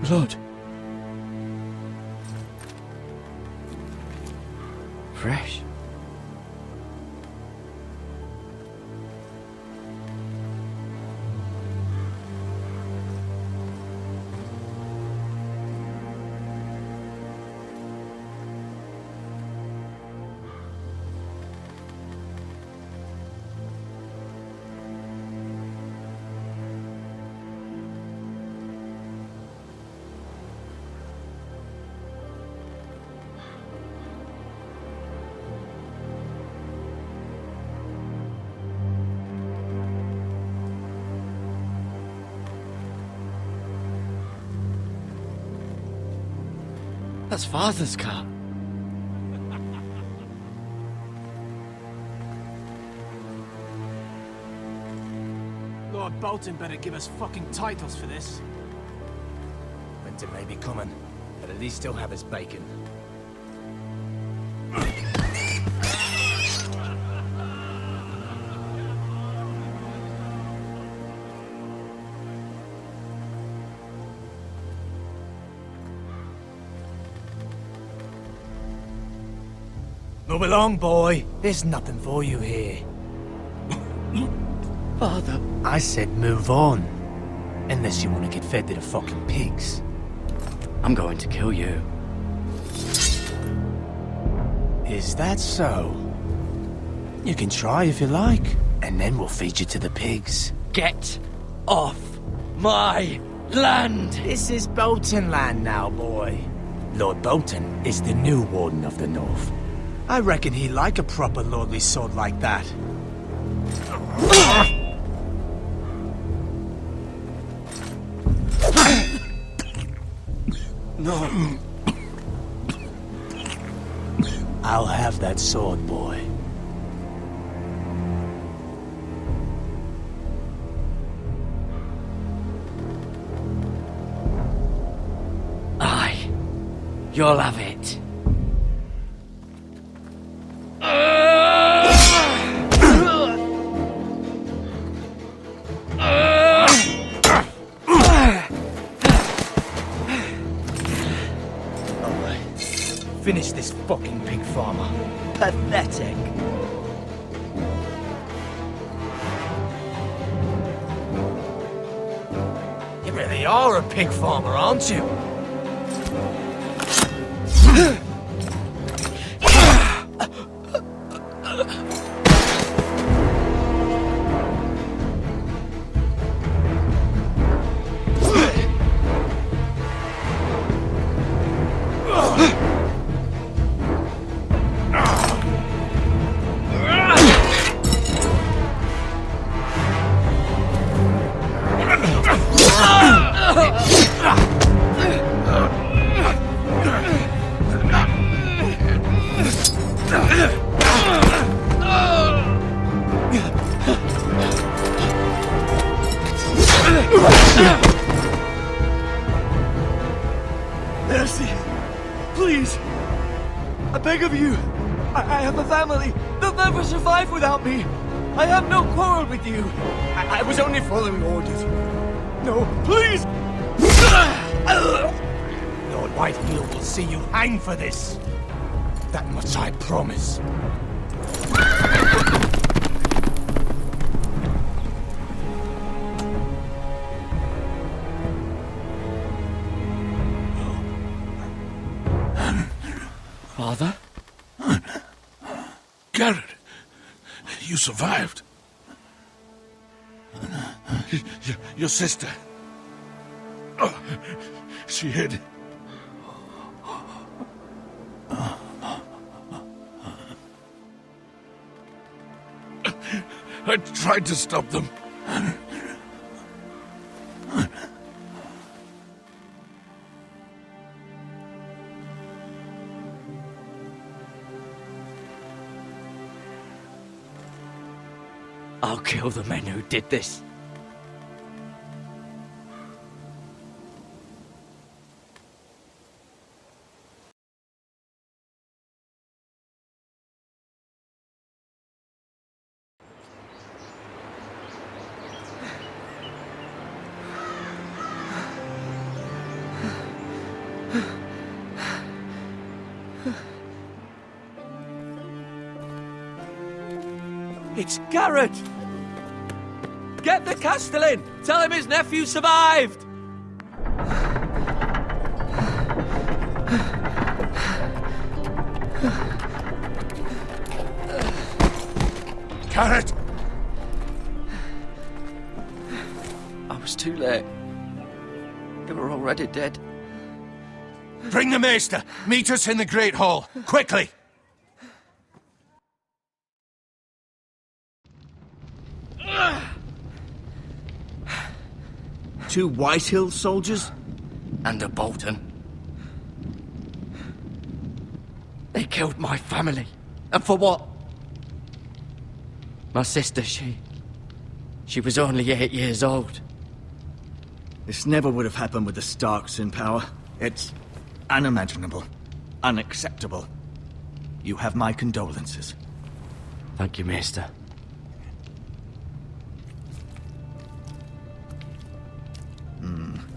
Blood. Fresh. That's Father's car. Lord Bolton better give us fucking titles for this. Winter may be coming, but at least he'll have his bacon. Move along, boy. There's nothing for you here. Father. I said move on. Unless you want to get fed to the fucking pigs. I'm going to kill you. Is that so? You can try if you like, and then we'll feed you to the pigs. Get off my land! This is Bolton land now, boy. Lord Bolton is the new Warden of the North. I reckon he'd like a proper lordly sword like that. No. I'll have that sword, boy. Aye. You'll have it. Finish this fucking pig farmer. Pathetic. You really are a pig farmer, aren't you? Mercy! Please! I beg of you! I have a family! They'll never survive without me! I have no quarrel with you! I was only following orders. No, please! Lord Whitefield will see you hang for this. That much I promise. Father? Garrett, you survived. Your sister. Oh, she hid. I tried to stop them. I'll kill the men who did this. It's Garrett! Get the Castellan! Tell him his nephew survived! Garrett! I was too late. They were already dead. Bring the maester! Meet us in the Great Hall! Quickly! Two Whitehill soldiers? And a Bolton. They killed my family. And for what? My sister, she was only 8 years old. This never would have happened with the Starks in power. It's unimaginable. Unacceptable. You have my condolences. Thank you, Maester.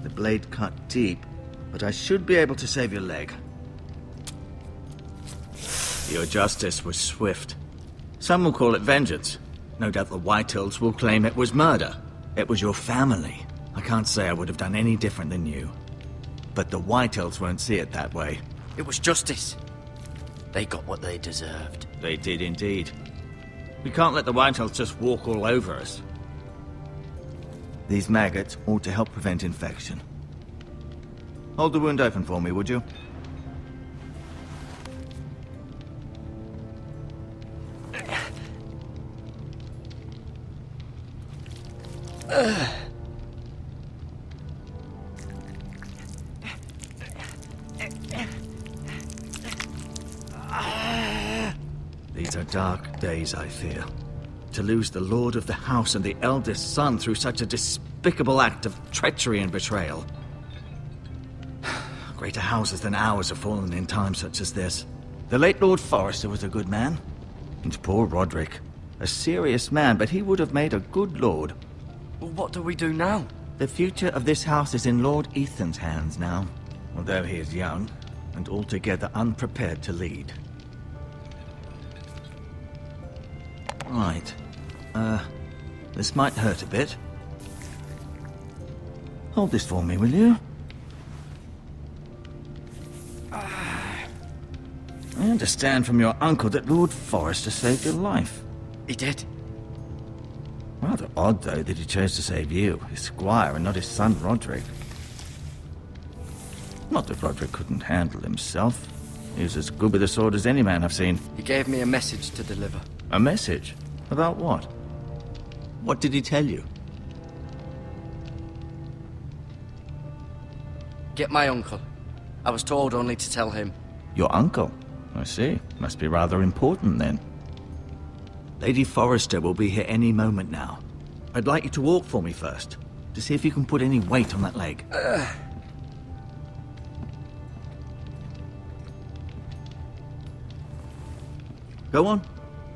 The blade cut deep, but I should be able to save your leg. Your justice was swift. Some will call it vengeance. No doubt the Whitehills will claim it was murder. It was your family. I can't say I would have done any different than you. But the Whitehills won't see it that way. It was justice. They got what they deserved. They did indeed. We can't let the Whitehills just walk all over us. These maggots ought to help prevent infection. Hold the wound open for me, would you? These are dark days, I fear. To lose the lord of the house and the eldest son through such a despicable act of treachery and betrayal. Greater houses than ours have fallen in times such as this. The late Lord Forrester was a good man. And poor Roderick. A serious man, but he would have made a good lord. Well, what do we do now? The future of this house is in Lord Ethan's hands now. Although he is young, and altogether unprepared to lead. Right. This might hurt a bit. Hold this for me, will you? I understand from your uncle that Lord Forrester saved your life. He did. Rather odd, though, that he chose to save you, his squire, and not his son, Roderick. Not that Roderick couldn't handle himself. He was as good with a sword as any man I've seen. He gave me a message to deliver. A message? About what? What did he tell you? Get my uncle. I was told only to tell him. Your uncle? I see. Must be rather important, then. Lady Forrester will be here any moment now. I'd like you to walk for me first, to see if you can put any weight on that leg. Go on.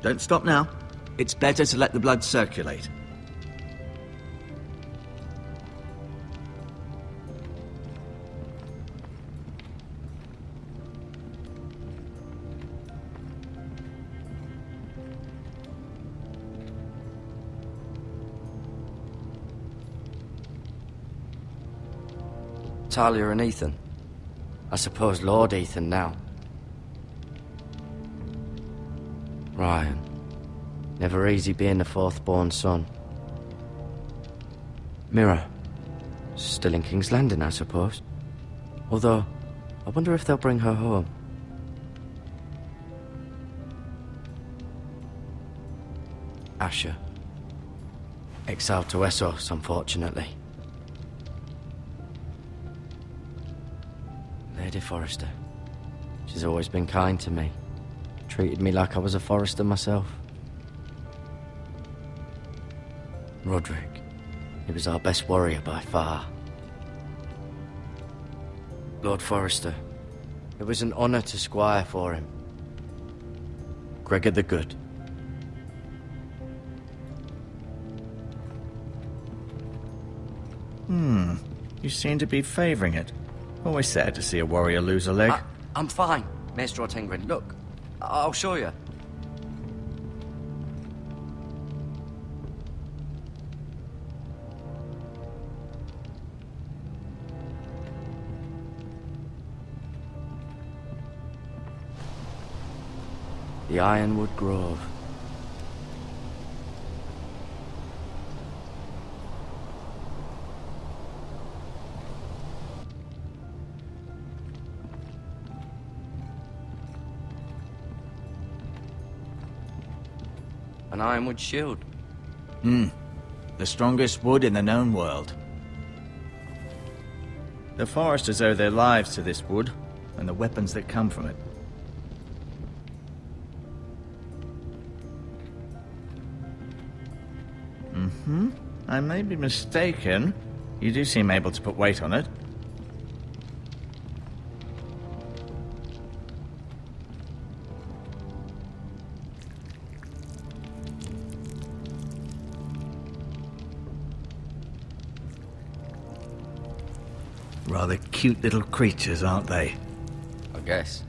Don't stop now. It's better to let the blood circulate. Talia and Ethan. I suppose Lord Ethan now. Ryan. Never easy being the fourth-born son. Mira. Still in King's Landing, I suppose. Although, I wonder if they'll bring her home. Asher. Exiled to Essos, unfortunately. Lady Forrester. She's always been kind to me. Treated me like I was a Forrester myself. Roderick. He was our best warrior by far. Lord Forrester. It was an honor to squire for him. Gregor the Good. You seem to be favoring it. Always sad to see a warrior lose a leg. I'm fine, Maester Ortengrin. Look, I'll show you. The Ironwood Grove. An ironwood shield. The strongest wood in the known world. The foresters owe their lives to this wood, and the weapons that come from it. I may be mistaken. You do seem able to put weight on it. Rather cute little creatures, aren't they? I guess.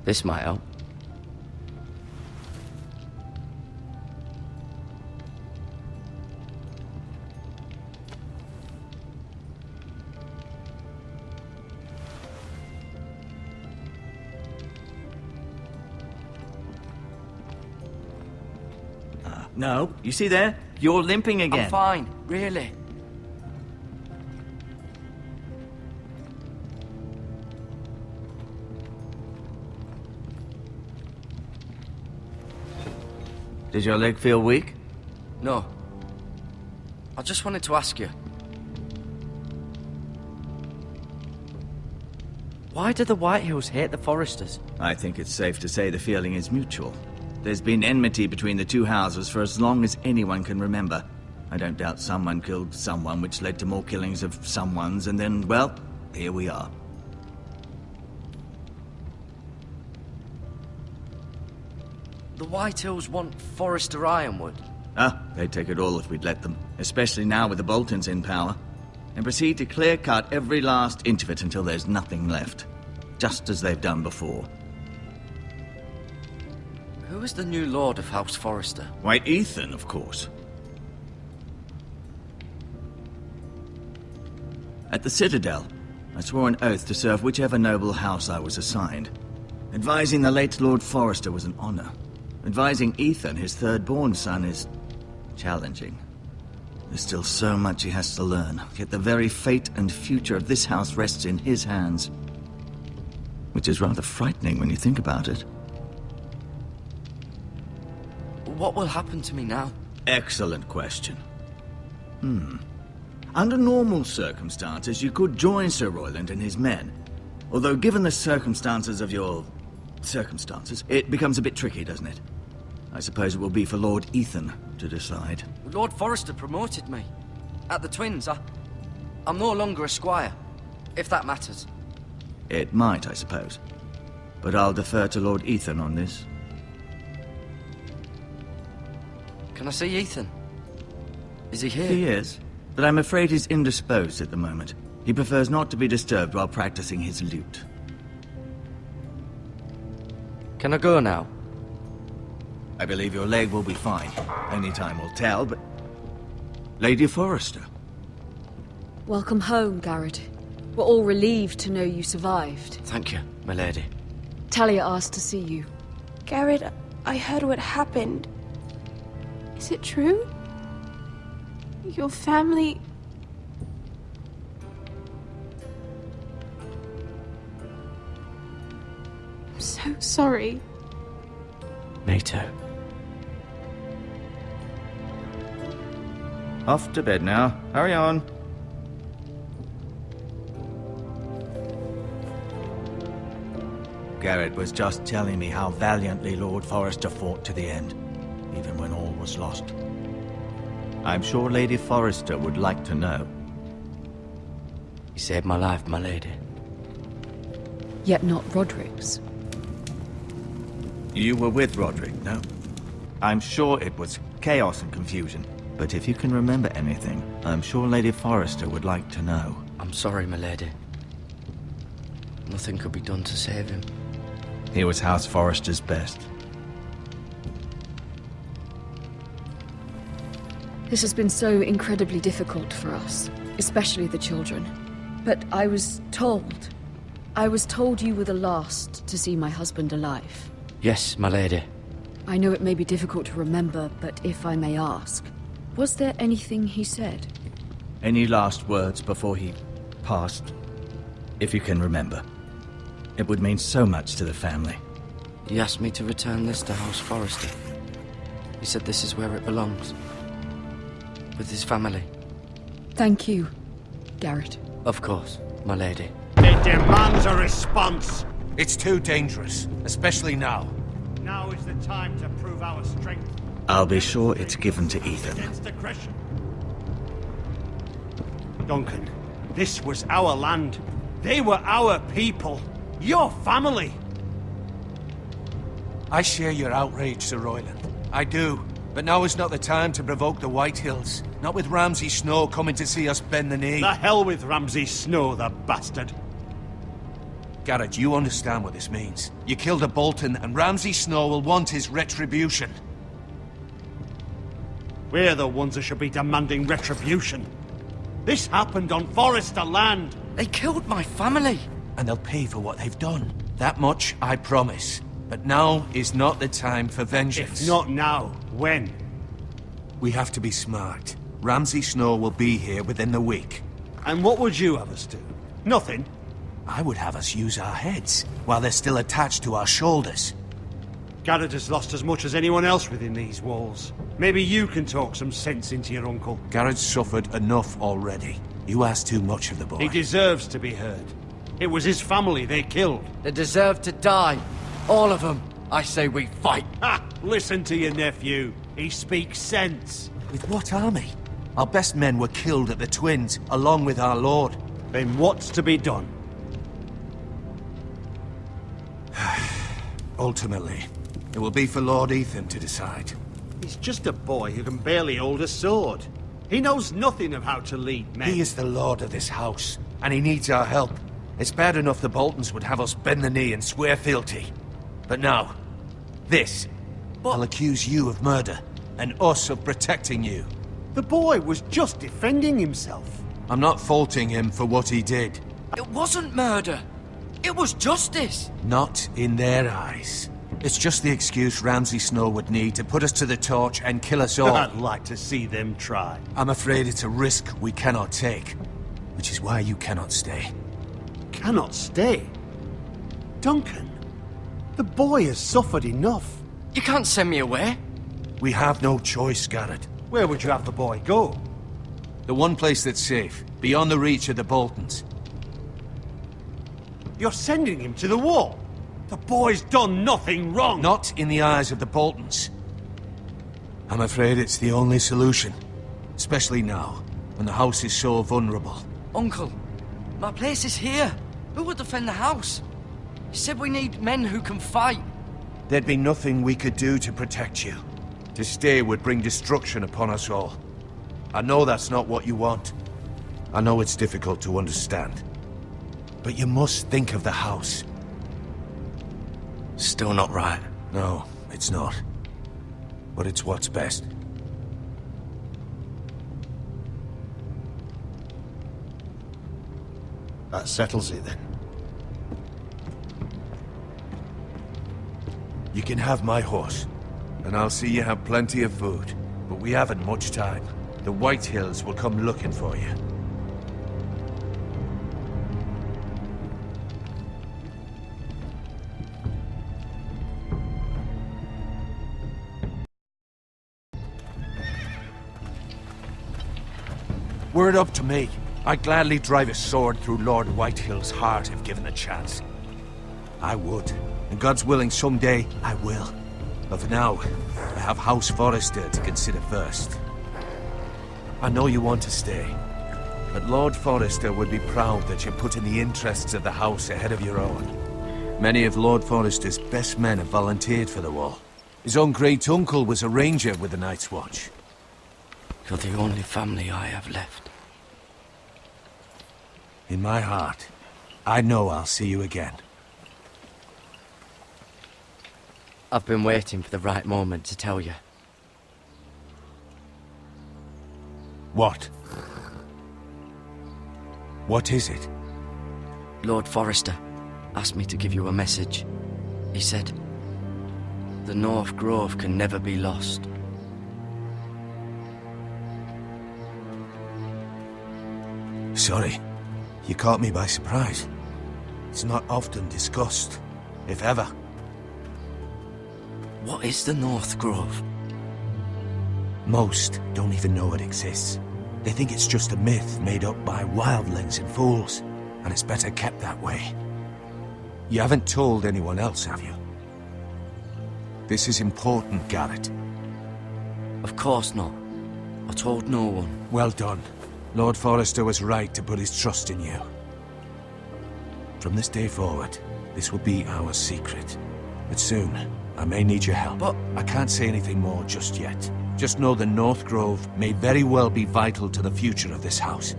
This might help. No, you see there? You're limping again. I'm fine, really. Does your leg feel weak? No. I just wanted to ask you. Why do the Whitehills hate the Foresters? I think it's safe to say the feeling is mutual. There's been enmity between the two houses for as long as anyone can remember. I don't doubt someone killed someone, which led to more killings of someones, and then, well, here we are. The Whitehills want Forester Ironwood. They'd take it all if we'd let them, especially now with the Boltons in power, and proceed to clear-cut every last inch of it until there's nothing left, just as they've done before. Who is the new Lord of House Forester? Why, Ethan, of course. At the Citadel, I swore an oath to serve whichever noble house I was assigned. Advising the late Lord Forester was an honor. Advising Ethan, his third-born son, is challenging. There's still so much he has to learn, yet the very fate and future of this house rests in his hands. Which is rather frightening when you think about it. What will happen to me now? Excellent question. Under normal circumstances, you could join Sir Royland and his men. Although given the circumstances of your... circumstances, it becomes a bit tricky, doesn't it? I suppose it will be for Lord Ethan to decide. Lord Forester promoted me. At the Twins, I'm no longer a squire, if that matters. It might, I suppose. But I'll defer to Lord Ethan on this. Can I see Ethan? Is he here? He is, but I'm afraid he's indisposed at the moment. He prefers not to be disturbed while practicing his lute. Can I go now? I believe your leg will be fine. Only time will tell, but... Lady Forester. Welcome home, Garrett. We're all relieved to know you survived. Thank you, my lady. Talia asked to see you. Garrett, I heard what happened. Is it true? Your family... I'm so sorry. Me too. Off to bed now. Hurry on. Garrett was just telling me how valiantly Lord Forester fought to the end, even when all was lost. I'm sure Lady Forester would like to know. You saved my life, my lady. Yet not Roderick's. You were with Roderick, no? I'm sure it was chaos and confusion. But if you can remember anything, I'm sure Lady Forester would like to know. I'm sorry, my lady. Nothing could be done to save him. He was House Forester's best. This has been so incredibly difficult for us, especially the children. But I was told you were the last to see my husband alive. Yes, my lady. I know it may be difficult to remember, but if I may ask, was there anything he said? Any last words before he passed? If you can remember. It would mean so much to the family. He asked me to return this to House Forrester. He said this is where it belongs. With his family. Thank you, Garrett. Of course, my lady. It demands a response. It's too dangerous, especially now. Now is the time to prove our strength. I'll be sure it's given to Ethan. Against aggression. Duncan, this was our land. They were our people. Your family. I share your outrage, Sir Royland. I do. But now is not the time to provoke the Whitehills. Not with Ramsay Snow coming to see us bend the knee. The hell with Ramsay Snow, the bastard. Garrett, you understand what this means. You killed a Bolton, and Ramsay Snow will want his retribution. We're the ones who should be demanding retribution. This happened on Forrester land. They killed my family! And they'll pay for what they've done. That much, I promise. But now is not the time for vengeance. If not now, when? We have to be smart. Ramsay Snow will be here within the week. And what would you have us do? Nothing. I would have us use our heads, while they're still attached to our shoulders. Garrett has lost as much as anyone else within these walls. Maybe you can talk some sense into your uncle. Garrett's suffered enough already. You ask too much of the boy. He deserves to be heard. It was his family they killed. They deserve to die. All of them. I say we fight. Ha! Listen to your nephew. He speaks sense. With what army? Our best men were killed at the Twins, along with our lord. Then what's to be done? Ultimately, it will be for Lord Ethan to decide. He's just a boy who can barely hold a sword. He knows nothing of how to lead men. He is the lord of this house, and he needs our help. It's bad enough the Boltons would have us bend the knee and swear fealty. But now, this. I'll accuse you of murder, and us of protecting you. The boy was just defending himself. I'm not faulting him for what he did. It wasn't murder. It was justice. Not in their eyes. It's just the excuse Ramsay Snow would need to put us to the torch and kill us all. I'd like to see them try. I'm afraid it's a risk we cannot take, which is why you cannot stay. Cannot stay? Duncan, the boy has suffered enough. You can't send me away. We have no choice, Garrett. Where would you have the boy go? The one place that's safe, beyond the reach of the Boltons. You're sending him to the wall. The boy's done nothing wrong. Not in the eyes of the Boltons. I'm afraid it's the only solution. Especially now, when the house is so vulnerable. Uncle, my place is here. Who will defend the house? You said we need men who can fight. There'd be nothing we could do to protect you. To stay would bring destruction upon us all. I know that's not what you want. I know it's difficult to understand. But you must think of the house. Still not right. No, it's not. But it's what's best. That settles it then. You can have my horse, and I'll see you have plenty of food. But we haven't much time. The Whitehills will come looking for you. Were it up to me, I'd gladly drive a sword through Lord Whitehill's heart if given the chance. I would. And God's willing, someday I will. But for now, I have House Forrester to consider first. I know you want to stay, but Lord Forrester would be proud that you're putting the interests of the house ahead of your own. Many of Lord Forrester's best men have volunteered for the wall. His own great-uncle was a ranger with the Night's Watch. You're the only family I have left. In my heart, I know I'll see you again. I've been waiting for the right moment to tell you. What? What is it? Lord Forrester asked me to give you a message. He said, the North Grove can never be lost. Sorry, you caught me by surprise. It's not often discussed, if ever. What is the North Grove? Most don't even know it exists. They think it's just a myth made up by wildlings and fools, and it's better kept that way. You haven't told anyone else, have you? This is important, Garrett. Of course not. I told no one. Well done. Lord Forrester was right to put his trust in you. From this day forward, this will be our secret. But soon, I may need your help. But I can't say anything more just yet. Just know the North Grove may very well be vital to the future of this house.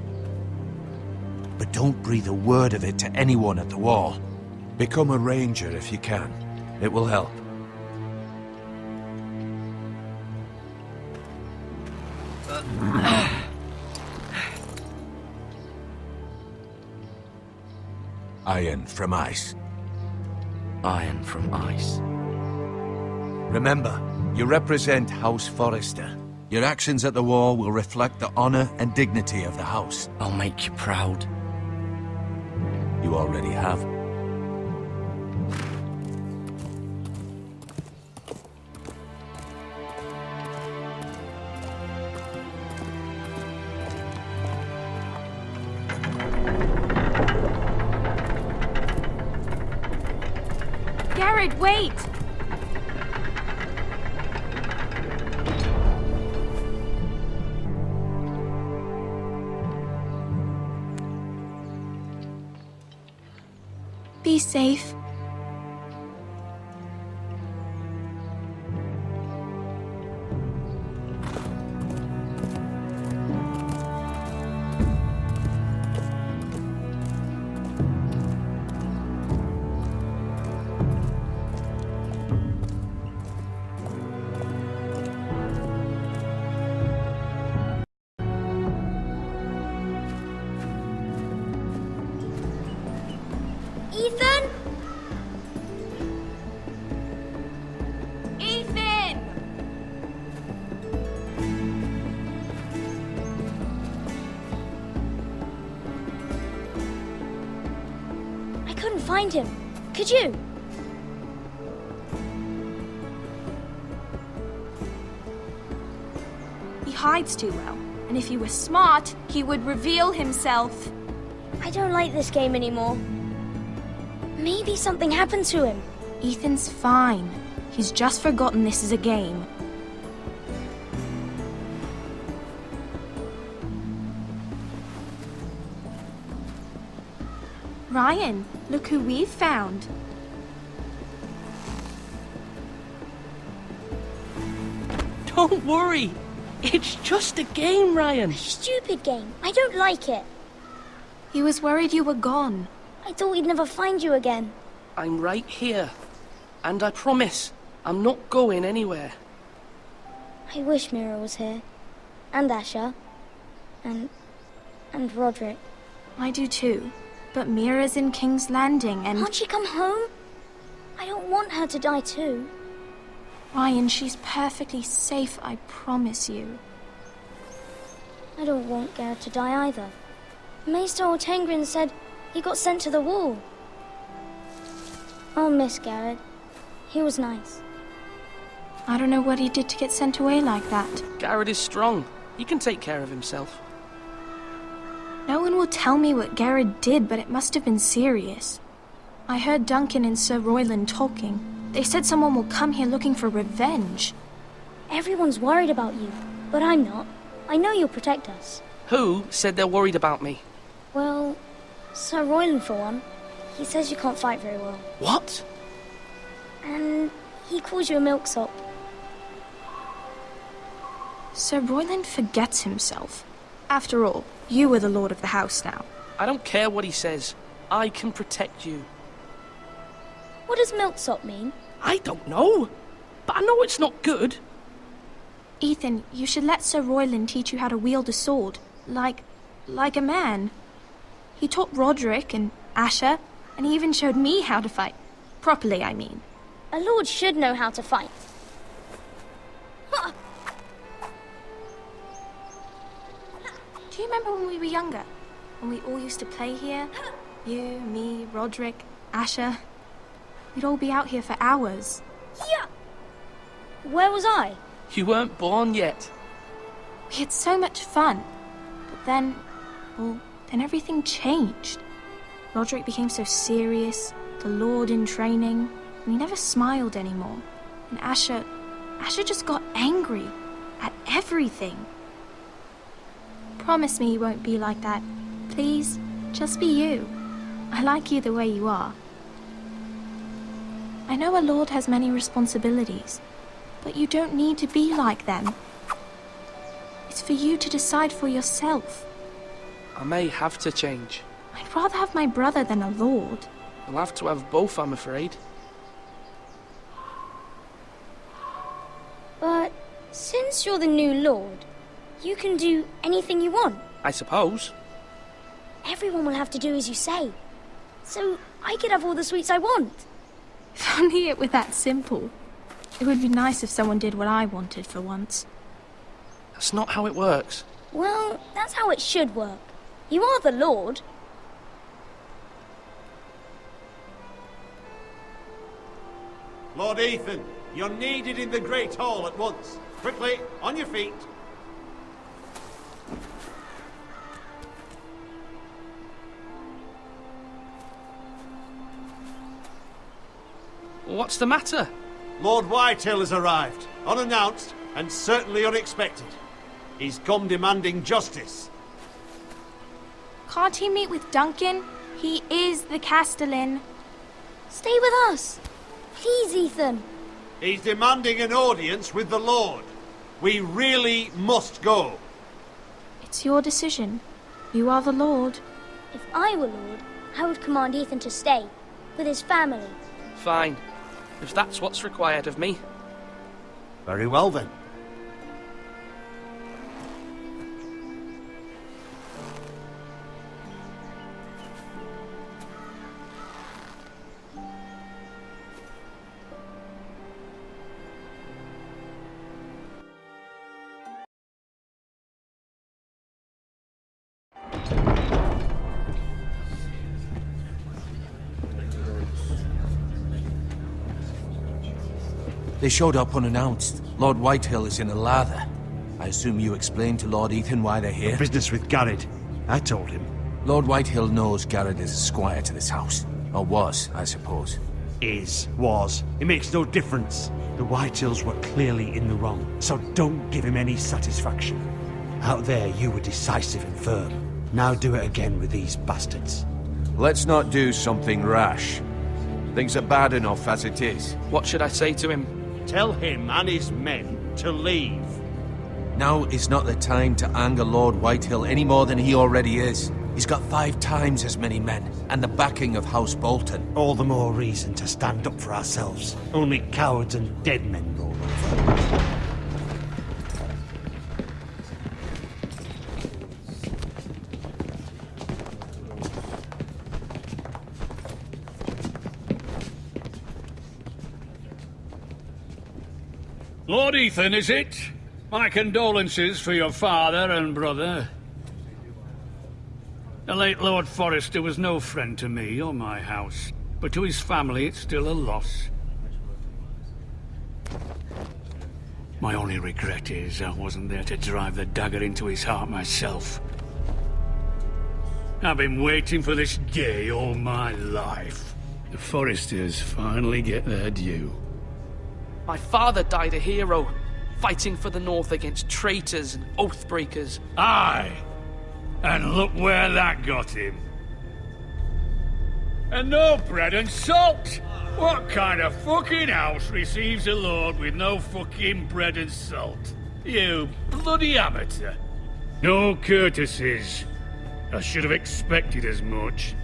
But don't breathe a word of it to anyone at the Wall. Become a ranger if you can. It will help. Iron from ice. Iron from ice. Remember, you represent House Forrester. Your actions at the Wall will reflect the honor and dignity of the house. I'll make you proud. You already have. Garrett, wait! Be safe. Ethan? Ethan! I couldn't find him. Could you? He hides too well, and if he was smart, he would reveal himself. I don't like this game anymore. Maybe something happened to him. Ethan's fine. He's just forgotten this is a game. Ryan, look who we've found. Don't worry. It's just a game, Ryan. Stupid game. I don't like it. He was worried you were gone. I thought we'd never find you again. I'm right here. And I promise, I'm not going anywhere. I wish Mira was here. And Asher. And Roderick. I do too. But Mira's in King's Landing and... Can't she come home? I don't want her to die too. Ryan, she's perfectly safe, I promise you. I don't want Garrett to die either. Maester Ortengrin said he got sent to the Wall. I'll miss Garrett. He was nice. I don't know what he did to get sent away like that. Garrett is strong. He can take care of himself. No one will tell me what Garrett did, but it must have been serious. I heard Duncan and Sir Royland talking. They said someone will come here looking for revenge. Everyone's worried about you, but I'm not. I know you'll protect us. Who said they're worried about me? Well, Sir Royland for one. He says you can't fight very well. What? And he calls you a milksop. Sir Royland forgets himself. After all, you are the lord of the house now. I don't care what he says. I can protect you. What does milksop mean? I don't know. But I know it's not good. Ethan, you should let Sir Royland teach you how to wield a sword. Like a man. He taught Roderick and Asher, and he even showed me how to fight. Properly, I mean. A lord should know how to fight. Do you remember when we were younger? When we all used to play here? You, me, Roderick, Asher. We'd all be out here for hours. Yeah. Where was I? You weren't born yet. We had so much fun. But then, then everything changed. Roderick became so serious, the Lord in training, and he never smiled anymore. And Asher just got angry at everything. Promise me you won't be like that. Please, just be you. I like you the way you are. I know a lord has many responsibilities, but you don't need to be like them. It's for you to decide for yourself. I may have to change. I'd rather have my brother than a lord. I'll have to have both, I'm afraid. But since you're the new lord, you can do anything you want. I suppose. Everyone will have to do as you say. So I could have all the sweets I want. If only it were that simple. It would be nice if someone did what I wanted for once. That's not how it works. Well, that's how it should work. You are the lord. Lord Ethan, you're needed in the Great Hall at once. Quickly, on your feet. What's the matter? Lord Whitehill has arrived, unannounced and certainly unexpected. He's come demanding justice. Can't he meet with Duncan? He is the Castellan. Stay with us. Please, Ethan. He's demanding an audience with the Lord. We really must go. It's your decision. You are the Lord. If I were lord, I would command Ethan to stay, with his family. Fine. If that's what's required of me. Very well then. They showed up unannounced. Lord Whitehill is in a lather. I assume you explained to Lord Ethan why they're here? Business with Garrett. I told him. Lord Whitehill knows Garrett is a squire to this house. Or was, I suppose. Was. It makes no difference. The Whitehills were clearly in the wrong, so don't give him any satisfaction. Out there, you were decisive and firm. Now do it again with these bastards. Let's not do something rash. Things are bad enough as it is. What should I say to him? Tell him and his men to leave. Now is not the time to anger Lord Whitehill any more than he already is. He's got 5 times as many men, and the backing of House Bolton. All the more reason to stand up for ourselves. Only cowards and dead men roll over. Lord Ethan, is it? My condolences for your father and brother. The late Lord Forrester was no friend to me or my house, but to his family it's still a loss. My only regret is I wasn't there to drive the dagger into his heart myself. I've been waiting for this day all my life. The Forresters finally get their due. My father died a hero, fighting for the North against traitors and oathbreakers. Aye! And look where that got him. And no bread and salt! What kind of fucking house receives a lord with no fucking bread and salt? You bloody amateur. No courtesies. I should have expected as much.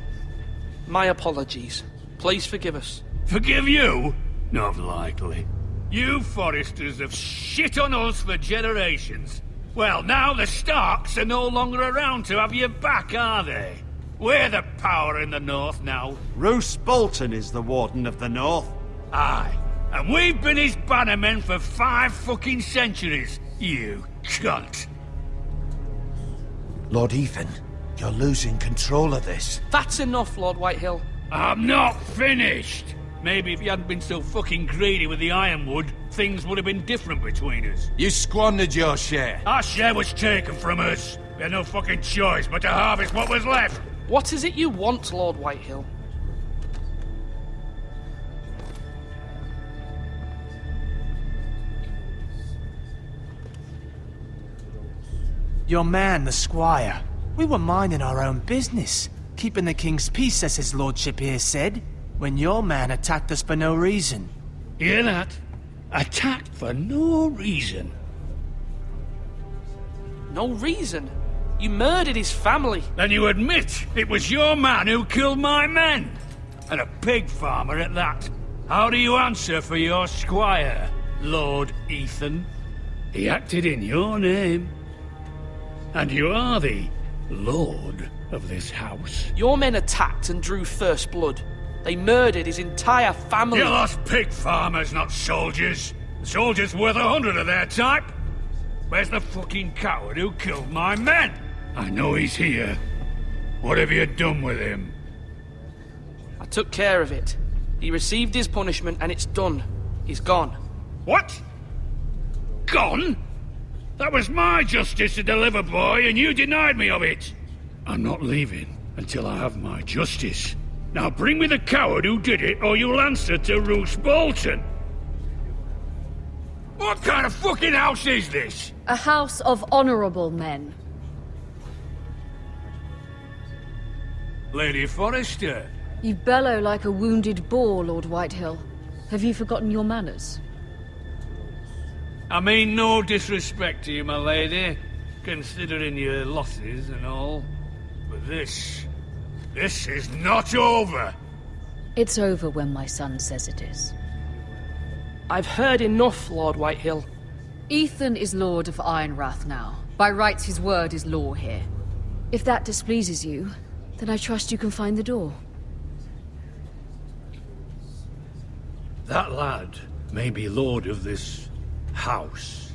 My apologies. Please forgive us. Forgive you? Not likely. You Foresters have shit on us for generations. Well, now the Starks are no longer around to have your back, are they? We're the power in the north now. Roose Bolton is the Warden of the North. Aye, and we've been his bannermen for 5 fucking centuries, you cunt. Lord Ethan, you're losing control of this. That's enough, Lord Whitehill. I'm not finished. Maybe if you hadn't been so fucking greedy with the ironwood, things would have been different between us. You squandered your share. Our share was taken from us. We had no fucking choice but to harvest what was left. What is it you want, Lord Whitehill? Your man, the squire. We were minding our own business, keeping the king's peace, as his lordship here said, when your man attacked us for no reason. Hear that? Attacked for no reason. No reason? You murdered his family. Then you admit it was your man who killed my men. And a pig farmer at that. How do you answer for your squire, Lord Ethan? He acted in your name. And you are the lord of this house. Your men attacked and drew first blood. They murdered his entire family. You lost pig farmers, not soldiers. The soldiers worth 100 of their type. Where's the fucking coward who killed my men? I know he's here. What have you done with him? I took care of it. He received his punishment and it's done. He's gone. What? Gone? That was my justice to deliver, boy, and you denied me of it. I'm not leaving until I have my justice. Now bring me the coward who did it, or you'll answer to Roose Bolton. What kind of fucking house is this? A house of honorable men. Lady Forrester. You bellow like a wounded boar, Lord Whitehill. Have you forgotten your manners? I mean no disrespect to you, my lady, considering your losses and all. But this is not over. It's over when my son says it is. I've heard enough, Lord Whitehill. Ethan is Lord of Ironrath now. By rights, his word is law here. If that displeases you, then I trust you can find the door. That lad may be lord of this house,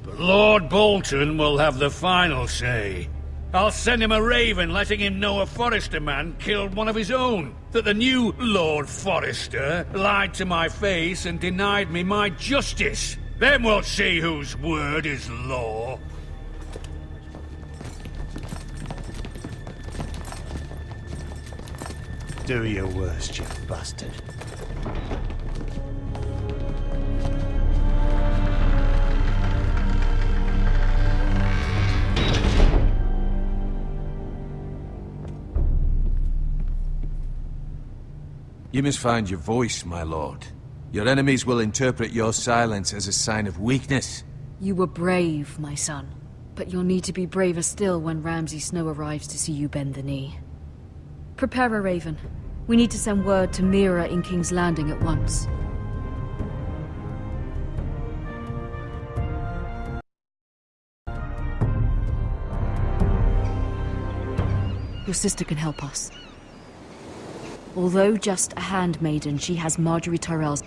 but Lord Bolton will have the final say. I'll send him a raven letting him know a Forrester man killed one of his own. That the new Lord Forrester lied to my face and denied me my justice. Then we'll see whose word is law. Do your worst, you bastard. You must find your voice, my lord. Your enemies will interpret your silence as a sign of weakness. You were brave, my son. But you'll need to be braver still when Ramsay Snow arrives to see you bend the knee. Prepare a raven. We need to send word to Mira in King's Landing at once. Your sister can help us. Although just a handmaiden, she has Marjorie Tyrell's